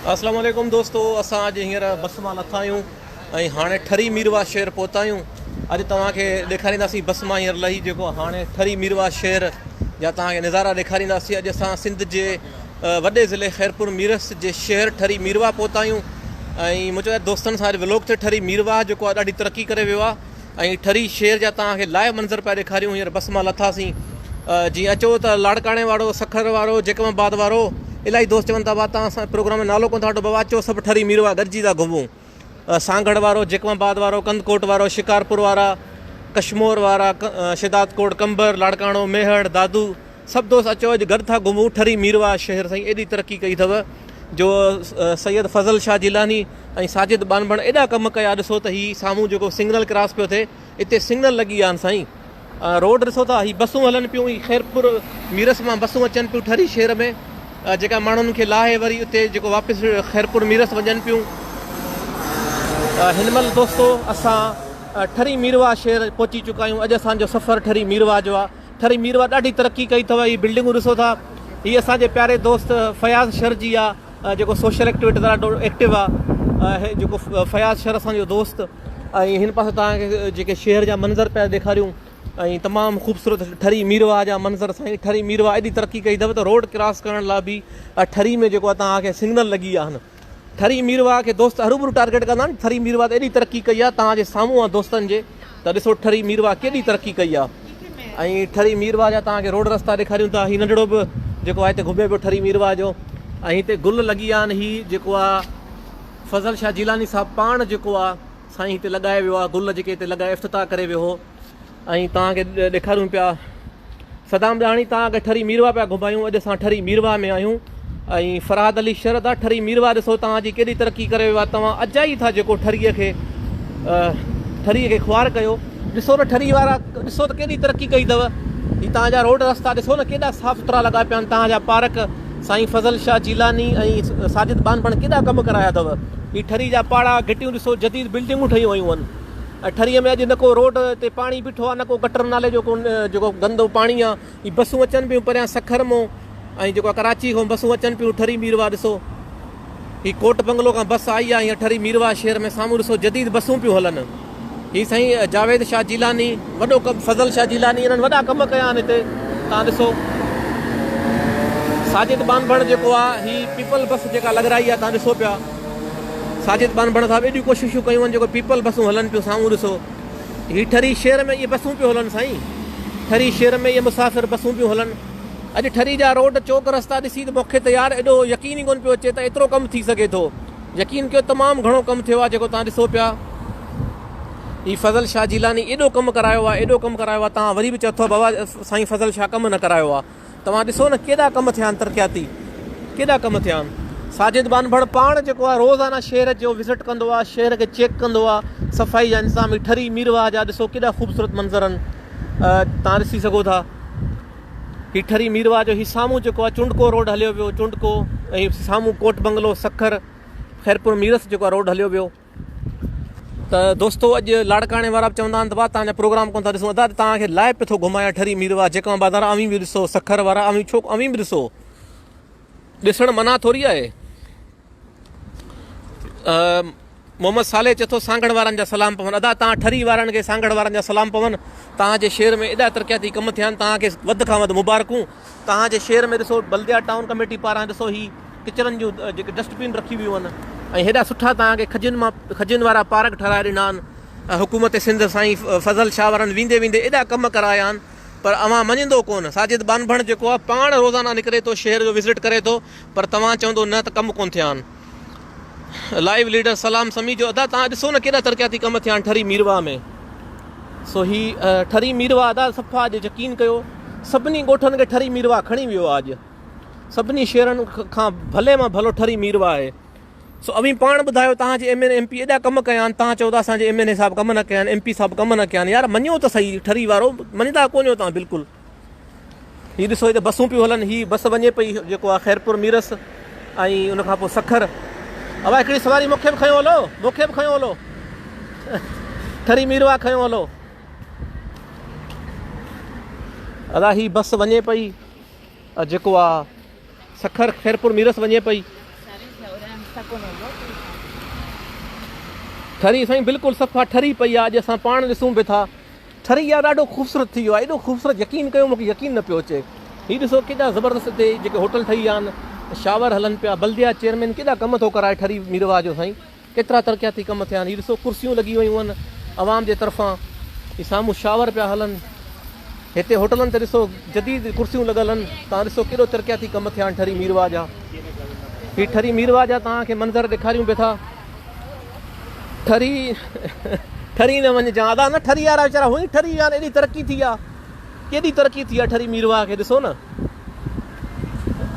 अस्सलाम वालेकुम दोस्तों, असां अॼु हींअर बस मां लथा आहियूं ऐं हाणे ठरी मीरवा शहर पहुता आहियूं। अॼु तव्हांखे ॾेखारींदासीं बस मां हींअर लही जेको हाणे ठरी मीरवा शहर जा तव्हांखे नज़ारा ॾेखारींदासीं। अॼु असां सिंध जे वॾे ज़िले खैरपुर मीरस जे शहर ठरी मीरवा पहुता आहियूं ऐं मुंहिंजे दोस्तनि सां व्लॉग ते ठरी मीरवा जेको आहे ॾाढी तरक़ी करे वियो आहे ऐं ठरी शहर जा तव्हांखे लाइव मंज़र पिया ॾेखारियूं। हींअर बस मां लथासीं, जीअं अचो त लाड़काणे वारो, सखर वारो, जेकमाबाद वारो, इलाही दोस्त चवनि था बाबा तव्हां असां प्रोग्राम में नालो कोन था वठो, बाबा अचो सभु ठरी मीरवा गॾिजी था घुमूं। सांगड़ वारो, जेकमाबाद वारो, कंदकोट वारो, शिकारपुर वारा, कश्मोर वारा, शिदातकोट, कंबर, लाड़काणो, मेहड़, दादू, सभु दोस्त अचो अॼु गॾु था घुमूं ठरी मीरवा शहर। साईं एॾी तरक़ी कई अथव जो सैयद फज़ल शाह जिलानी ऐं साजिद बानबण एॾा कमु कया। ॾिसो त हीअ साम्हूं जेको सिग्नल क्रॉस पियो थिए, हिते सिग्नल लॻी विया आहिनि साईं। रोड ॾिसो था, हीअ बसूं हलनि पियूं, हीअ खैरपुर मीरस मां बसूं अचनि पियूं ठरी शहर में, जेका माण्हुनि खे लाहे वरी उते जेको वापसि खैरपुर मीरस वञनि पियूं। हिन महिल दोस्तो असां ठरी मीरवा शहर पहुची चुका आहियूं। अॼु असांजो सफ़र ठरी मीरवा जो आहे। ठरी मीरवा ॾाढी तरक़ी कई अथव। हीअ बिल्डिंगूं ॾिसो था, हीअ असांजे प्यारे दोस्त फयाज़ शर जी आहे, जेको सोशल एक्टिविटी ॾाढो एक्टिव आहे, जेको फयाज़ शर असांजो दोस्त। ऐं हिन पासे तव्हांखे जेके शहर जा मंज़र पिया ॾेखारियूं ऐं तमामु ख़ूबसूरत ठरी मीरवा जा मंज़र। साईं ठरी मीरवा एॾी तरक़ी कई अथव त रोड क्रॉस करण लाइ बि ठरी में जेको आहे तव्हांखे सिग्नल लॻी विया आहिनि। ठरी मीरवा खे दोस्त हरूभरू टारगेट कंदा आहिनि। ठरी मीरवा त एॾी तरक़ी कई आहे तव्हांजे साम्हूं आहे दोस्तनि जे, त ॾिसो ठरी मीरवा केॾी तरक़ी कई आहे। ऐं ठरी मीरवा जा तव्हांखे रोड रस्ता ॾेखारियूं था। हीउ नंढिड़ो बि जेको आहे हिते घुमे पियो ठरी मीरवा जो, ऐं हिते गुल लॻी विया आहिनि। हीउ जेको आहे फज़ल शाह जिलानी साहिबु पाण जेको आहे साईं हिते लॻाए वियो आहे, गुल जेके हिते लॻाए इफ़्तिताह करे वियो हो। ऐं तव्हांखे ॾेखारियूं पिया सदाम ॾाणी, तव्हांखे ठरी मीरवा पिया घुमायूं। अॼु असां ठरी मीरवा में आहियूं ऐं फरहाद अली शरद आहे। ठरी मीरवा ॾिसो तव्हांजी केॾी तरक़ी करे वियो आहे। तव्हां अजाई था जेको ठरीअ खे ख्वार कयो। ॾिसो न ठरी वारा, ॾिसो त केॾी तरक़ी कई अथव। हीअ तव्हांजा रोड रस्ता ॾिसो न केॾा साफ़ु सुथरा लॻा पिया आहिनि। तव्हांजा पार्क साईं फज़ल शाह जिलानी ऐं साजिद बानबण केॾा कमु कराया अथव। हीअ ठरी जा पाड़ा घिटियूं ॾिसो, जदीद बिल्डिंगूं ठहियूं वयूं आहिनि। ऐं ठरीअ में अॼु न को रोड ते पाणी बीठो आहे, न को गटर नाले जो जेको गंदो पाणी आहे। हीअ बसूं अचनि पियूं परियां सखर मां ऐं जेको आहे कराची खां बसूं अचनि पियूं ठरी मीरवा। ॾिसो हीअ कोट बंगलो खां बस आई आहे हीअं ठरी मीरवा शहर में। साम्हूं ॾिसो जदीद बसूं पियूं हलनि। हीअ साईं जावेद शाह जिलानी, वॾो कमु फज़ल शाह जिलानी, इन्हनि वॾा कमु कया आहिनि हिते। तव्हां ॾिसो साजिद बानबण जेको आहे, हीअ पीपल बस जेका लॻराई आहे, तव्हां ॾिसो पिया साजिद बानबण साहिबु एॾियूं कोशिशूं कयूं आहिनि जेको पीपल बसूं हलनि पियूं। साम्हूं ॾिसो हीअ ठरी शहर में इहे बसूं पियूं हलनि साईं। ठरी शहर में इहे मुसाफ़िर बसूं पियूं हलनि। अॼु ठरी जा रोड चौक रस्ता ॾिसी त मूंखे त यार एॾो यकीन ई कोन पियो अचे त एतिरो कमु थी सघे थो। यकीन कयो तमामु घणो कमु थियो आहे जेको तव्हां ॾिसो पिया। हीअ फज़ल शाह जिलानी एॾो कमु करायो आहे, एॾो कमु करायो आहे। तव्हां वरी बि चओ था बाबा साईं फज़ल शाह कमु न करायो आहे। तव्हां ॾिसो न केॾा कमु थिया आहिनि, तरक़ियाती केॾा कमु थिया आहिनि। साजिद बानबण पाण जेको आहे रोज़ाना शहर जो विज़िट कंदो आहे, शहर खे चेक कंदो आहे, सफ़ाई जा इंतज़ाम। ठरी मीरवा जा ॾिसो केॾा ख़ूबसूरत मंज़र आहिनि, तव्हां ॾिसी सघो था। हीअ ठरी मीरवा जो हीअ साम्हूं जेको आहे चुंडको रोड हलियो वियो, चुंडको ऐं साम्हूं कोट बंगलो, सखर, खैरपुर मीरस जेको आहे रोड हलियो वियो। त दोस्तो अॼु लाड़काणे वारा बि चवंदा आहिनि त भाउ तव्हांजा प्रोग्राम कोन था ॾिसूं। अदा तव्हांखे लाइव पियो थो घुमायां ठरी मीरवा, जेकमाबाद वारा अवी बि ॾिसो, सखर वारा अवी छो अवी बि ॾिसो। ॾिसणु मना थोरी आहे। मोहम्मद साले चए थो सांगड़ वारनि जा सलाम पवनि। अदा तव्हां ठरी वारनि खे, सांगड़ वारनि जा सलाम पवनि। तव्हांजे शहर में एॾा तरक़ियाती कमु थिया आहिनि, तव्हांखे वधि खां वधि मुबारकूं। तव्हांजे शहर में ॾिसो बल्दिया टाउन कमेटी पारां ॾिसो हीअ किचरनि जूं जेके डस्टबिन रखी वियूं आहिनि ऐं हेॾा सुठा तव्हांखे खजियुनि वारा पार्क ठाराए ॾिना आहिनि। हुकूमत सिंध साईं फज़ल शाह वारनि वेंदे वेंदे एॾा कमु कराया आहिनि, पर अवां मञंदो कोन। साजिद बानबण जेको आहे पाण रोज़ाना निकिरे थो, शहर जो विज़िट करे थो, पर तव्हां चवंदो न त कमु कोन थिया आहिनि। लाइव लीडर सलाम समी जो अदा तव्हां ॾिसो न केॾा तरक़ियाती कमु थिया आहिनि ठरी मीरवा में। सो हीअ ठरी मीरवा अदा सफ़ा अॼु यकीन कयो सभिनी ॻोठनि खे ठरी मीरवा खणी वियो आहे। अॼु सभिनी शहरनि खां भले मां भलो ठरी मीरवा आहे। सो अवी पाण ॿुधायो तव्हांजे MLA MP एॾा कमु कया आहिनि, तव्हां चओ था असांजे MLA साहिबु कमु न कया आहिनि, MP साहिबु कमु न कया आहिनि। यार मञो त सही, ठरी वारो मञंदा कोन तव्हां बिल्कुलु। हीअ ॾिसो हिते बसूं पियूं हलनि। हीअ बस वञे पई जेको आहे खैरपुर मीरस ऐं उनखां पोइ सखर। अवा हिकिड़ी सवारी मूंखे बि खयो हलो, मूंखे बि खयो हलो, ठरी मीरवा खयो हलो। अदा हीअ बस वञे पई जेको आहे सखर खैरपुर मीरस वञे पई। ठरी साईं बिल्कुलु सफ़ा ठरी पई आहे। अॼु असां पाण ॾिसूं बि था ठरी आहे, ॾाढो ख़ूबसूरत थी वियो आहे, एॾो ख़ूबसूरत यकीन कयो मूंखे यकीन न पियो अचे। हीअ ॾिसो केॾा ज़बरदस्त हिते जेके होटल ठही विया आहिनि, शावर हलनि पिया, बल्दिया चेयरमैन केॾा कम थो कराए ठरी मीरवा जो साईं, केतिरा तरक़ियाती कम थिया आहिनि। हीअ ॾिसो कुर्सियूं लॻी वियूं आहिनि आवाम जे तरफ़ां, हीअ साम्हूं शावर पिया हलनि, हिते होटलनि ते ॾिसो जदीद कुर्सियूं लॻल आहिनि। तव्हां ॾिसो केॾो तरक़ियाती कम थिया आहिनि ठरी मीरवा जा। हीअ ठरी मीरवा जा तव्हांखे मंज़र ॾेखारियूं पिया था। ठरी ठरी न वञिजांइ अदा न, ठरी वारा वीचारा हुई ठरी विया आहिनि, एॾी तरक़ी थी आहे, केॾी तरक़ी थी आहे ठरी मीरवा खे ॾिसो न।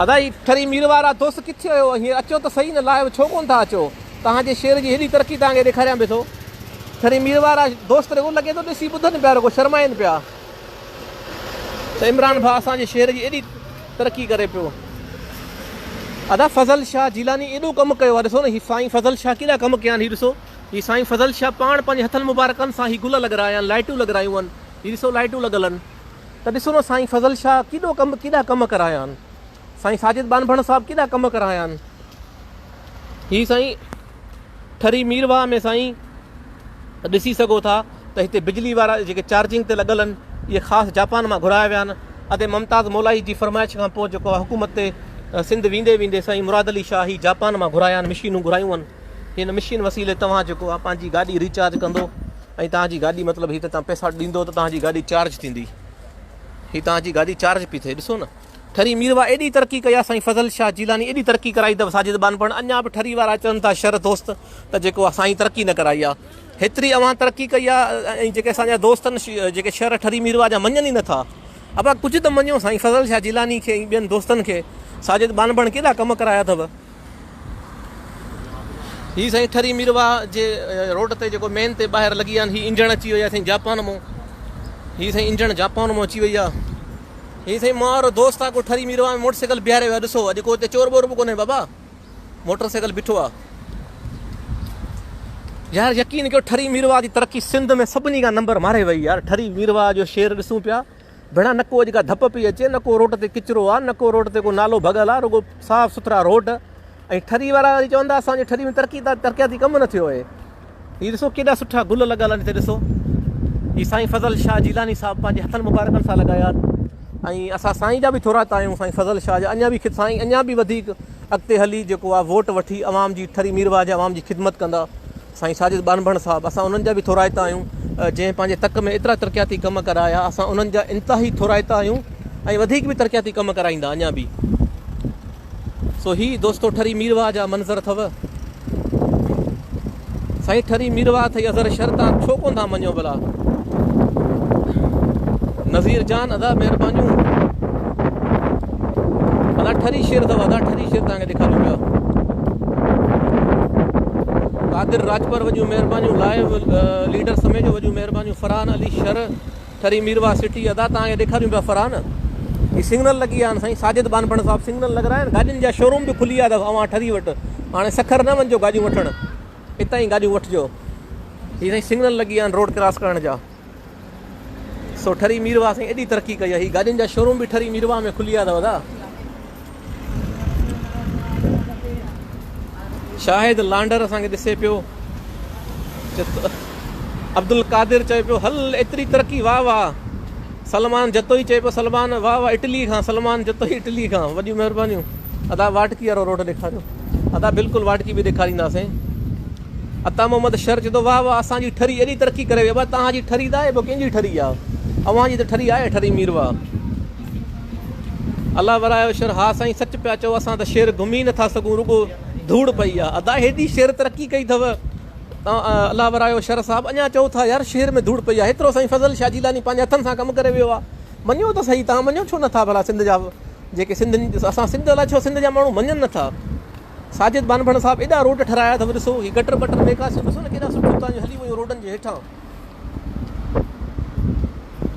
अदा ही ठरी मीरवा वारा दोस्त किथे हुयो, हीअं अचो त सही न, लाइव छो कोन था अचो? तव्हांजे शहर जी हेॾी तरक़ी तव्हांखे ॾेखारियां पियो थो। ठरी मीरवा वारा दोस्त रुॻो लॻे थो ॾिसी ॿुधनि पिया, रुॻो शर्माइनि पिया त इमरान भाउ असांजे शहर जी एॾी तरक़ी करे पियो। अदा फज़ल शाह जिलानी एॾो कमु कयो आहे, ॾिसो न हीअ साईं फज़ल शाह केॾा कमु कया आहिनि। हीअ ॾिसो हीअ साईं फज़ल शाह पाण पंहिंजे हथनि मुबारकनि सां हीअ गुल लॻाया आहिनि, लाइटूं लॻायूं आहिनि। हीअ ॾिसो लाइटूं लॻल आहिनि, त ॾिसो न साईं फज़ल शाह केॾा कमु कराया आहिनि। साईं साजिद बानभण साहिबु केॾा कमु कराया आहिनि। हीअ साईं ठरी मीरवा में साईं ॾिसी सघो था त हिते बिजली वारा जेके चार्जिंग ते लॻल आहिनि, इहे ख़ासि जापान मां घुराया विया आहिनि। अदे मुमताज़ मौलाई जी फरमाइश खां पोइ जेको आहे हुकूमत ते सिंध वेंदे वेंदे साईं मुराद अली शाह ही जापान मां घुराया आहिनि, मशीनूं घुरायूं आहिनि। हिन मशीन वसीले तव्हां जेको आहे पंहिंजी गाॾी रिचार्ज कंदो ऐं तव्हांजी गाॾी मतिलबु हीअ त तव्हां पैसा ॾींदो त तव्हांजी गाॾी चार्ज थींदी। हीअ तव्हांजी गाॾी चार्ज पई थिए। ॾिसो न ठरी मीरवा एॾी तरक़ी कई आहे साईं फज़ल शाह जिलानी, एॾी तरक़ी कराई अथव साजिद बानभण। अञा बि ठरी वारा अचनि था शर दोस्त त जेको आहे साईं तरक़ी न कराई आहे, हेतिरी अवां तरक़ी कई आहे। ऐं जेके असांजा दोस्त आहिनि जेके शहर ठरी मीरवा जा मञनि ई नथा। अब कुझु त मञो साईं फज़ल शाह जिलानी खे ऐं ॿियनि दोस्तनि खे, साजिद बानभण केॾा कमु कराया अथव। हीअ साईं ठरी मीरवा जे रोड ते जेको मेन ते ॿाहिरि लॻी आहिनि, हीअ इंजण अची वई आहे साईं जापान मां। हीअ साईं इंजण जापान मां अची वई आहे। हीअ साईं मां वारो दोस्त आहे को ठरी मीरवा में मोटरसाइकिल बीहारे वियो आहे। ॾिसो अॼु को हिते चोर बोर बि कोन्हे बाबा, मोटरसाइकिल बीठो आहे। यार यकीन कयो ठरी मीरवा जी तरक़ी सिंध में सभिनी खां नंबर मारे वई यार। ठरी मीरवा जो शहर ॾिसूं पिया, भेणा न को अॼु का धप पई अचे, न को रोड ते किचिरो आहे, न को रोड ते को नालो भॻल आहे, रुॻो साफ़ु सुथरा रोड। ऐं ठरी वारा वरी चवंदा असांजे ठरी में तरक़ियाती कमु न थियो आहे। हीअ ॾिसो केॾा सुठा गुल लॻल आहिनि हिते। ॾिसो हीअ साईं फज़ल शाह जिलानी साहिबु पंहिंजे हथनि मुबारकनि सां लॻाया आहिनि। ऐं असां साईं जा बि थोरा था आहियूं, साईं फज़ल शाह जा। अञा बि साईं अञा बि वधीक अॻिते हली जेको आहे वोट वठी अवाम जी, ठरी मीरवा जा अवाम जी ख़िदमत कंदा साईं साजिद बानभण साहिबु। असां उन्हनि जा बि थोराइता आहियूं, जंहिं पंहिंजे तक में एतिरा तरक़ियाती कम कराया। असां उन्हनि जा इंतिहाई थोराइता आहियूं ऐं वधीक बि तरक़ियाती कम कराईंदा अञा बि। सो ही दोस्तो ठरी मीरवा जा मंज़र अथव। साईं ठरी मीरवा अथई अज़र शहर, तव्हां छो कोन था मञो भला? नज़ीर जान अदा महिरबानियूं। अदा ठरी शेर अथव, अदा ठरी शेर तव्हांखे ॾेखारियूं पिया। कादिर राजपर वॾियूं महिरबानियूं, लाइव लीडर समय जो वॾियूं महिरबानियूं। फरहान अली शर ठरी मीरवा सिटी अदा तव्हांखे ॾेखारियूं पिया। फरहान ही सिग्नल लॻी विया आहिनि साईं साजिद बानभण साहिबु, सिग्नल लॻाया आहिनि। गाॾियुनि जा शोरूम बि खुली विया अथव अवां ठरी वटि। हाणे सखर न वञिजो गाॾियूं वठणु, हितां ई गाॾियूं वठिजो। हीअ साईं सिग्नल लॻी विया आहिनि रोड क्रॉस करण जा। सो ठरी मीरवा साईं एॾी तरक़ी कई आहे। हीअ गाॾियुनि जा शोरूम बि ठरी मीरवा में खुली विया अथव अदा। शाहिद लांडर असांखे ॾिसे पियो। अब्दुल कादिर चए पियो हल एतिरी तरक़ी, वाह वाह। सलमान जतोई चए पियो, सलमान वाह वाह इटली खां, सलमान जतोई इटली खां, वॾियूं महिरबानियूं। अदा वाटकी वारो रोड ॾेखारियो। अदा बिल्कुलु वाटकी बि ॾेखारींदासीं। अता मोहम्मद शर चए थो वाह वाह असांजी ठरी एॾी तरक़ी करे वई। तव्हांजी ठरी त आहे, पोइ कंहिंजी ठरी आहे? अवां जी त ठरी आहे ठरी मीरवा। अलाह वरायो शर, हा साईं सच पिया चओ, असां त शहर घुमी नथा सघूं, रुॻो धूड़ पई आहे। अदा हेॾी शहर तरक़ी कई अथव तव्हां अलाह वरायो शर साहिबु, अञा चओ था यार शहर में धूड़ पई आहे। हेतिरो साईं फज़ल शाह जिलानी पंहिंजे हथनि सां कमु करे वियो आहे। मञो त सही, तव्हां मञो छो नथा भला? सिंध जा जेके सिंध, असां सिंध अलाए छो सिंध जा माण्हू मञनि नथा। साजिद बानभण साहिबु एॾा रोड ठहिराया अथव। ॾिसो हीअ गटर बटर निकासियूं ॾिसो न केॾा सुठियूं तव्हांजूं हली वियूं रोडनि जे हेठां।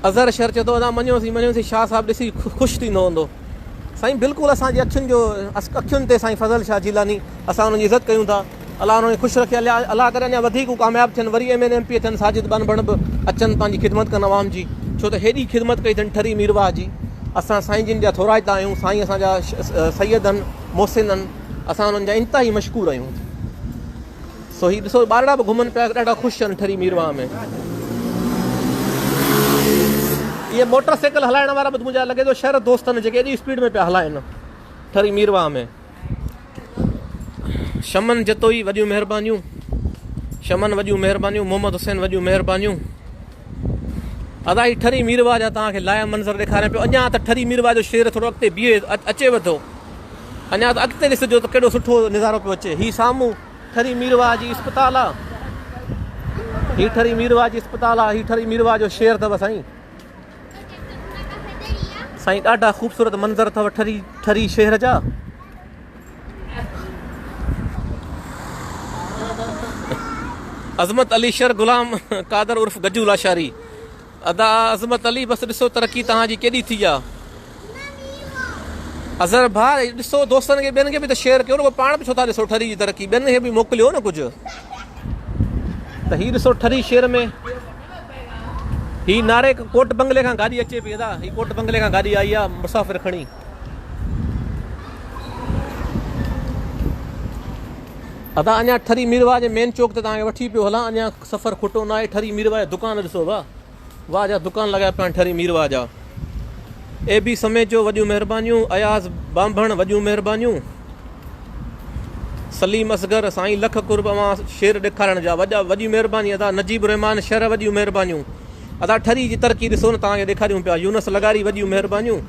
अज़हर शहर चए थो अदा मञोसीं शाह साहिबु ॾिसी ख़ुशि थींदो हूंदो। साईं बिल्कुलु असांजे अखियुनि ते साईं फज़ल शाह जिलानी, असां हुनजी इज़त कयूं था। अलाह हुनखे ख़ुशि रखे, अलाह करे अञा वधीक कामयाबु थियनि, वरी MNMP थियनि, साजिद बानभण बि अचनि पंहिंजी ख़िदमत कनि अवाम जी। छो त हेॾी ख़िदमत कई अथनि ठरी मीरवा जी। असां साईं जिन जा थोराइता आहियूं। साईं असांजा सैयद आहिनि, मोहसिन आहिनि। असां उन्हनि जा इंतिहाई मशहूरु आहियूं। सो हीउ ॾिसो ॿारड़ा बि घुमनि पिया, ॾाढा ख़ुशि आहिनि ठरी मीरवा में। इहे मोटरसाइकिल हलाइण वारा बि मुंहिंजा लॻे थो शहर दोस्तनि जेके एॾी स्पीड में पिया हलाइनि ठरी मीरवा में। शमन जतोई वॾियूं महिरबानियूं, शमन वॾियूं महिरबानियूं, मोहम्मद हुसैन वॾियूं महिरबानियूं। अदा ही ठरी मीरवा जा तव्हांखे लाया मंज़र ॾेखारियां पियो। अञा त ठरी मीरवा जो शेर थोरो अॻिते बीहे अचेव थो, अञा त अॻिते ॾिसिजो त केॾो सुठो नज़ारो पियो अचे। हीउ साम्हूं ठरी मीरवा जी इस्पताल आहे, हीउ ठरी मीरवा जी इस्पताल आहे, हीउ ठरी मीरवा जो शेर अथव साईं। साईं ॾाढा ख़ूबसूरत मंज़र अथव ठरी शहर जा। अज़मत अली शर गुलाम कादर उर्फ़ गजू लाशारी। अदा अज़मत अली बसि ॾिसो तरक़ी तव्हांजी केॾी थी आहे। अज़हर भाउ ॾिसो दोस्तनि खे ॿियनि खे बि त शेयर कयो न, पाण बि छो था ॾिसो ठरी जी तरक़ी, ॿियनि खे बि मोकिलियो न कुझु। त हीउ ॾिसो ठरी शहर में हीउ नारे कोट बंगले खां गाॾी अचे पई। अदा हीउ कोट बंगले खां गाॾी आई आहे मुसाफ़िर खणी। अदा अञा ठरी मीरवा जे मेन चौक ते तव्हांखे वठी पियो हलां, अञा सफ़र खुटो न आहे। ठरी मीरवा जा दुकान ॾिसो, वाह जा दुकान लॻाया पिया आहिनि ठरी मीरवा जा। ए बी समेजो वॾियूं महिरबानियूं, अयाज़ बांभण वॾियूं महिरबानियूं, सलीम असगर साईं लख कुर्ब मां शेर ॾेखारण जा वॾी महिरबानी। अदा नजीब रहमान शर वॾियूं महिरबानियूं। अदा ठरी जी तरक़ी ॾिसो न तव्हांखे ॾेखारियूं पिया। यूनस लगारी वॾियूं महिरबानियूं।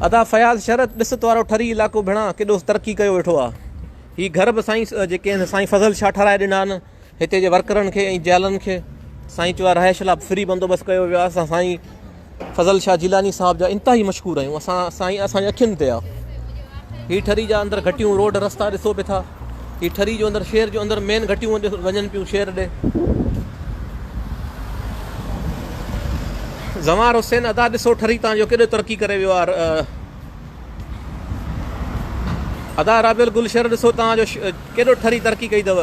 अदा फयाज़ शरत ॾिस वारो ठरी इलाइक़ो भेणा केॾो तरक़ी कयो वेठो आहे। हीउ घर बि साईं जेके आहिनि साईं फज़ल शाह ठाराए ॾिना आहिनि हिते जे वर्करनि खे ऐं जालनि खे। साईं चयो आहे रहाइश लाइ फ्री बंदोबस्तु कयो वियो आहे। असां साईं फज़ल शाह जिलानी साहिब जा इंतिहाई मशहूरु आहियूं। साईं असांजे अखियुनि ते आहे। हीउ ठरी जा अंदरि घटियूं रोड रस्ता ॾिसो पिया था। हीउ ठरी जो अंदरि शहर जो अंदरि मेन घटियूं वञनि पियूं शहर ॾे। ज़मार हुसैन अदा ॾिसो ठरी तव्हांजो केॾो तरक़ी करे वियो आहे। अदा राबियल गुलशर ॾिसो तव्हांजो केॾो ठरी तरक़ी कई अथव,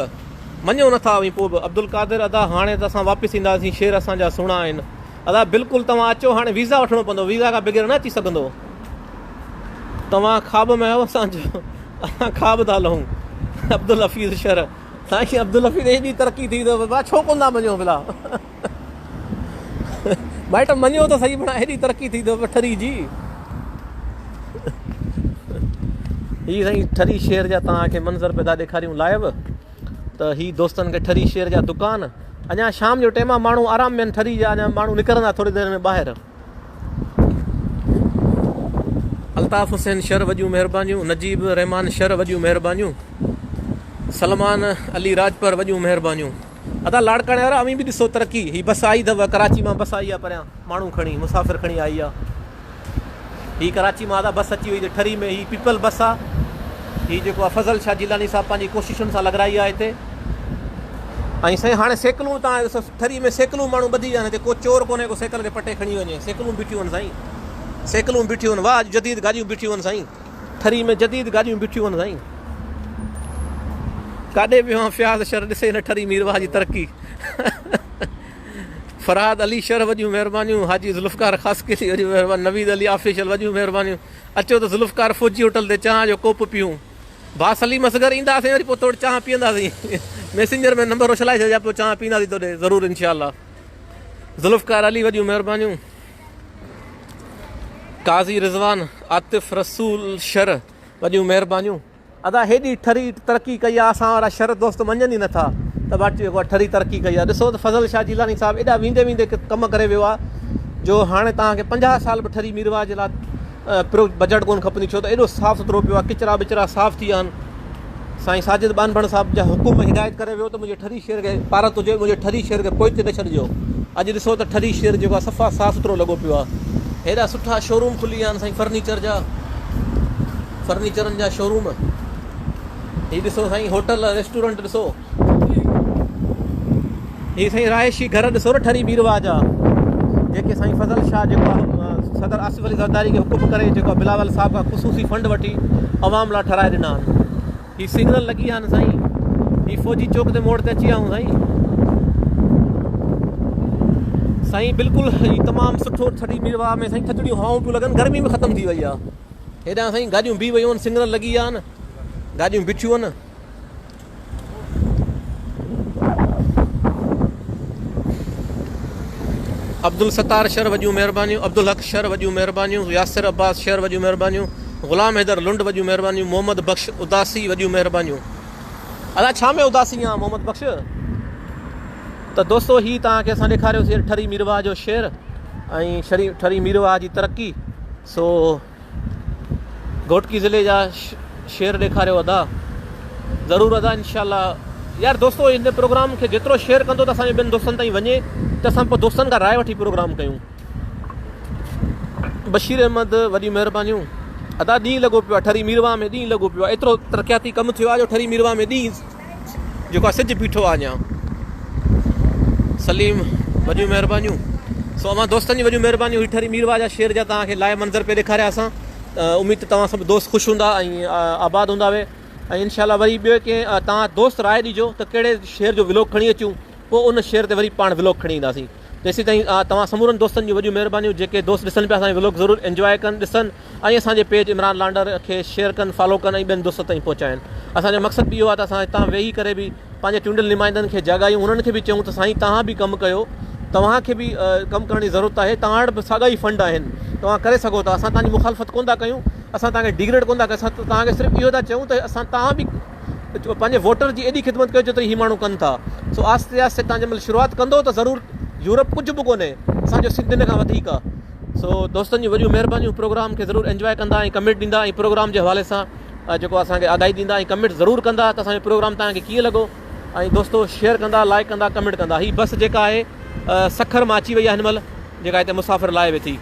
मञो नथा वई पोइ बि। अब्दुल कादिर अदा हाणे त असां वापसि ईंदासीं, शेर असांजा सुहिणा आहिनि। अदा बिल्कुलु तव्हां अचो, हाणे वीज़ा वठिणो पवंदो, वीज़ा खां बग़ैर न अची सघंदो। तव्हां ख़्वाब में आहियो, असां ख़्वाब था लहूं। अब्दुल हफ़ीज़ शर साईं अब्दुल हफ़ीज़ एॾी तरक़ी थी अथव, भाउ छो कोन था मञो भला। भाई त मञो त सही, भला हेॾी तरक़ी थी अथव ठरी जी। हीअ साईं ठरी शहर जा तव्हांखे मंज़र पिया ॾेखारियूं लाइव। त हीअ दोस्तनि खे ठरी शहर जा दुकान। अञा शाम जो टाइम आहे, माण्हू आराम में ठरी जा, अञा माण्हू निकिरंदा थोरी देरि में ॿाहिरि। अल्ताफ़ हुसैन शर वॾियूं महिरबानियूं, नजीब रहमान शर वॾियूं महिरबानियूं, सलमान अली राजपर वॾियूं महिरबानियूं। अदा लाड़काणे वारा अमी बि ॾिसो तरक़ी। हीअ बस आई अथव कराची मां, बस आई आहे परियां माण्हू खणी मुसाफ़िर खणी आई आहे। हीअ कराची मां अदा बस अची वई ठरी में। हीअ पीपल बस आहे। हीअ जेको आहे फज़ल शाह जिलानी साहिबु पंहिंजी कोशिशुनि सां लॻाई आहे हिते। ऐं साईं हाणे सैकलूं तव्हां ॾिसो ठरी में सैकलूं माण्हू ॿधी विया आहिनि हिते। को चोर कोन्हे को सैकल खे पटे खणी वञे। सैकलूं बीठियूं आहिनि साईं, सैकलूं बीठियूं आहिनि। वाह जदीद गाॾियूं बीठियूं आहिनि साईं, ठरी में जदीद गाॾियूं बीठियूं आहिनि साईं। काॾे वियो आहे फयाज़ शर, ॾिसे हिन ठरी मीरवा जी तरक़ी। फरहाद अली शर वॾियूं महिरबानियूं, हाजी ज़ुल्फ़कार ख़ासकी वॾियूं महिरबानी, नवीद अली आफिशल वॾियूं महिरबानियूं। अचो त ज़ुल्फ़कार फौजी होटल ते चांहि जो कोप पियूं। भाउ सलीम असगर ईंदासीं वरी पोइ थोरी चांहि पीअंदासीं। मैसेंजर में नंबर उछलाए छॾिया, पोइ चांहि पीअंदासीं तोॾे ज़रूरु इनशाअल्लाह। ज़ुल्फ़कार अली वॾियूं महिरबानियूं। काज़ी रिज़वान आतिफ़ रसूल शर वॾियूं महिरबानियूं। अदा हेॾी ठरी तरक़ी कई आहे, असां वारा शर दोस्त मञनि ई नथा त बाटी जेको आहे ठरी तरक़ी कई आहे। ॾिसो त फज़ल शाह जिलानी साहिबु एॾा वेंदे वेंदे कमु करे वियो आहे जो हाणे तव्हांखे 50 साल बि ठरी मीरवा जे लाइ बजट कोन खपंदी, छो त एॾो साफ़ु सुथिरो पियो आहे। किचरा विचरा साफ़ु थी विया आहिनि। साईं साजिद बानभण साहिब जा हुकुम हिदायत करे वियो त मुंहिंजे ठरी शहर खे पारत हुजे, मुंहिंजे ठरी शहर खे पोइ ते न छॾिजो। अॼु ॾिसो त ठरी शहर जेको आहे सफ़ा साफ़ु सुथिरो लॻो पियो आहे। हेॾा सुठा शोरूम खुली विया आहिनि साईं, फर्नीचर जा, फर्नीचरनि जा शोरूम। हीअ ॾिसो साईं होटल रेस्टोरेंट ॾिसो। हीअ साईं रहायशी घर ॾिसो न ठरी मीरवा जा, जेके साईं फज़ल शाह जेको आहे सदर आसिफ अली ज़रदारी खे हुकुम करे जेको आहे बिलावल साहिब खां ख़ुसूसी फंड वठी अवाम लाइ ठाराए ॾिना आहिनि। हीअ सिग्नल लॻी विया आहिनि साईं। हीअ फौजी चौक ते मोड़ ते अची विया आहियूं साईं। बिल्कुलु हीअ तमामु सुठो ठरी मीरवा में साईं थधिड़ियूं हवाऊं पियूं लॻनि, गर्मी बि ख़तमु थी वई आहे। हेॾां साईं गाॾियूं बीह वयूं आहिनि, सिग्नल लॻी विया आहिनि, गाॾियूं बिठियूं आहिनि। अब्दुल सत्तार शहर वॾियूं महिरबानियूं, अब्दुल हक़ शहर वॾियूं महिरबानियूं, यासिर अब्बास शहर वॾियूं महिरबानियूं, ग़ुलाम हैदर लुंड वॾियूं महिरबानियूं, मोहम्मद बख़्श उदासी वॾियूं महिरबानियूं। अदा छा में उदासी आहे मोहम्मद बख़्श? त दोस्तो ही तव्हांखे असां ॾेखारियोसीं ठरी मीरवाह जो शेर ऐं ठरी मीरवाह जी तरक़ी। सो घोटकी ज़िले जा शेर ॾेखारियो अदा, ज़रूरु अदा इंशाअल्लाह। यार दोस्तो हिन प्रोग्राम खे जेतिरो शेयर कंदो त असांजे ॿियनि दोस्तनि ताईं वञे त असां पोइ दोस्तनि खां राय वठी प्रोग्राम कयूं। बशीर अहमद वॾियूं महिरबानियूं। अदा ॾींहुं लॻो पियो आहे, ठरी मीरवाह में ॾींहुं लॻो पियो आहे, एतिरो तरक़ियाती कमु थियो आहे जो ठरी मीरवाह में ॾींहुं जेको आहे सिजु बीठो आहे अञा। सलीम वॾियूं महिरबानियूं। सो अमां दोस्तनि जी वॾियूं महिरबानियूं। ही ठरी मीरवाह जा शेर जा तव्हांखे लाइ मंज़र पे ॾेखारिया असां। उमीद तव्हां सभु दोस्त ख़ुशि हूंदा ऐं आबाद हूंदा वे। ऐं इनशाला वरी ॿियो कंहिं तव्हां दोस्त राय ॾिजो त कहिड़े शेर जो व्लॉग खणी अचूं, पोइ उन शेर ते वरी पाण व्लॉग खणी ईंदासीं। तेसीं ताईं तव्हां समूरनि दोस्तनि जूं वॾियूं महिरबानियूं। जेके दोस्त ॾिसनि पिया असांजो व्लॉग ज़रूरु इंजॉय कनि, ॾिसनि ऐं असांजे पेज इमरान लांडर खे शेयर कनि, फॉलो कनि ऐं ॿियनि दोस्तनि ताईं पहुचाइनि। असांजो मक़सदु बि इहो आहे त असां हितां वेही करे बि पंहिंजे चूंडियल नुमाइंदनि खे जॻायूं, उन्हनि खे बि चऊं त साईं तव्हां बि कमु कयो, तव्हांखे बि कमु करण जी ज़रूरत आहे, तव्हां वटि बि साॻा ई फंड आहिनि, तव्हां करे सघो था। असां तव्हांजी मुखालफ़त कोन था कयूं, असां तव्हांखे डिग्रेड कोन था कयूं, असां तव्हांखे सिर्फ़ु इहो था चऊं त असां तव्हां बि पंहिंजे वोटर जी एॾी ख़िदमत कयो जेतिरी ही माण्हू कनि था। सो आस्ते आस्ते तव्हां जंहिं महिल शुरूआति कंदो त ज़रूरु यूरोप कुझु बि कोन्हे, असांजो सिंध हिन खां वधीक आहे। सो दोस्तनि जी वॾियूं महिरबानियूं। प्रोग्राम खे ज़रूरु इंजॉय कंदा ऐं कमेंट ॾींदा ऐं प्रोग्राम जे हवाले सां जेको असांखे आगाही ॾींदा ऐं कमेंट ज़रूरु कंदा त असांजो प्रोग्राम तव्हांखे कीअं लॻो। ऐं दोस्तो शेयर कंदा, लाइक कंदा, कमेंट कंदा। ही बस जेका आहे सखर मां अची वई आहे हिन महिल, जेका हिते मुसाफ़िर लाइ वेठी।